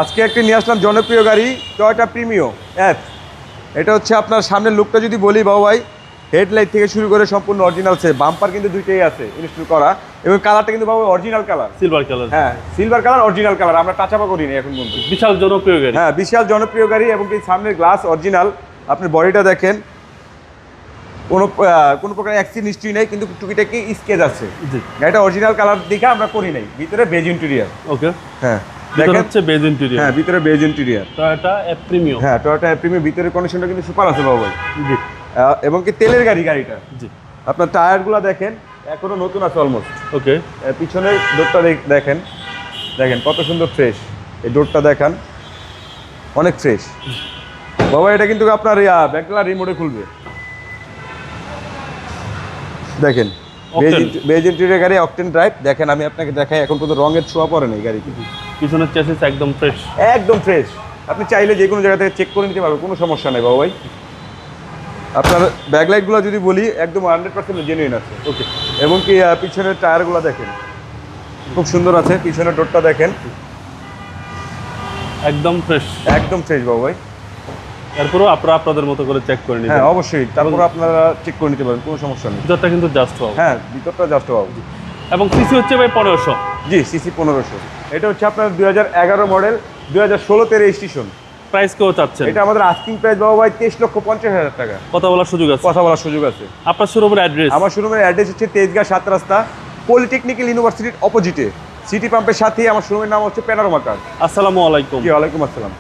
আজকে একটি নিয়ে আসলাম জনপ্রিয় গাড়ি টয়োটা প্রিমিও এফ। এটা হচ্ছে আপনার সামনের লুকটা যদি বলি বাবু ভাই, হেডলাইট থেকে শুরু করে সম্পূর্ণ অরিজিনাল সে বাম্পার কিন্তু দুইটাই আছে ইনস্টল করা, এবং কালারটা কিন্তু বাবু অরিজিনাল কালার, সিলভার কালার। হ্যাঁ সিলভার কালার, অরিজিনাল কালার, আমরা টাচাপা করিনি এখন পর্যন্ত। বিশাল জনপ্রিয় গাড়ি। হ্যাঁ বিশাল জনপ্রিয় গাড়ি, এবং কি সামনের গ্লাস অরিজিনাল। আপনি বডিটা দেখেন, কোনো প্রকার অ্যাক্সিডেন্ট হিস্ট্রি নেই, কিন্তু টুকিটাকি স্কেচ আছে। জি, গাড়িটা অরিজিনাল কালার দেখে আমরা করি নাই। ভিতরে বেজ ইন্টেরিয়র। ওকে। হ্যাঁ ভিতরে দেখেন, হচ্ছে বেজ ইন্টেরিয়র। হ্যাঁ ভিতরে beige interior. Toyota F premium. হ্যাঁ টয়োটা প্রিমিয়াম, ভিতরে কন্ডিশনটা কিন্তু সুপার আছে বাবু ভাই। জি এবং কি তেলের গাড়িটা। জি, আপনার টায়ারগুলো দেখেন এখনো নতুন আছে অলমোস্ট। ওকে। পিছনের ডোরটা দেখেন, দেখেন কত সুন্দর ফ্রেশ। এই ডোরটা দেখান, অনেক ফ্রেশ বাবা। এটা কিন্তু আপনার ব্যাকডালা রিমোটে খুলবে। দেখেন বেজ ইন্টেরিয়র গাড়ি, অকটেন ড্রাইভ। দেখেন আমি আপনাকে দেখাই, এখন পর্যন্ত রঙের ছোঁয়া পড়ে না এই গাড়িতে। পিছনের চ্যাসিস একদম ফ্রেশ। একদম ফ্রেশ। আপনি চাইলে যে কোনো জায়গা থেকে চেক করে নিতে পারবেন, কোনো সমস্যা নেই বাবা ভাই। আপনার ব্যাকলাইটগুলো যদি বলি একদম 100% জেনুইন আছে। ওকে। এবং কি পিছনের টায়ারগুলো দেখেন খুব সুন্দর আছে। পিছনের ডোরটা দেখেন একদম ফ্রেশ। একদম ফ্রেশ বাবু ভাই। এরপরও আপনারা আপনাদের মতো করে চেক করে নিবেন। হ্যাঁ অবশ্যই, তারপর আপনারা চেক করে নিতে পারেন, কোনো সমস্যা নেই। ভিতরটা কিন্তু জাস্ট হবে। হ্যাঁ ভিতরটা জাস্ট বাবু। এবং সিসি হচ্ছে ভাই 1500। জি সিসি 1500। এটা হচ্ছে আপনার 2011 মডেল, 2016-তে রেজিস্ট্রেশন। প্রাইস কেউ চাচ্ছেন? এটা আমাদের আস্কিং প্রাইস বাবু ভাই 23,50,000 টাকা। কথা বলার সুযোগ আছে। কথা বলার সুযোগ আছে। আপনার শোরুমের অ্যাড্রেস? আমার শোরুমের অ্যাড্রেস হচ্ছে তেজগাঁ 7 রাস্তা, পলিটেকনিক্যাল ইউনিভার্সিটির অপোজিটে, সিটি পাম্পের সাথেই আমার শোরুমের নাম হচ্ছে প্যানোরামা কার। আসসালামু আলাইকুম। জি ওয়ালাইকুম আসসালাম।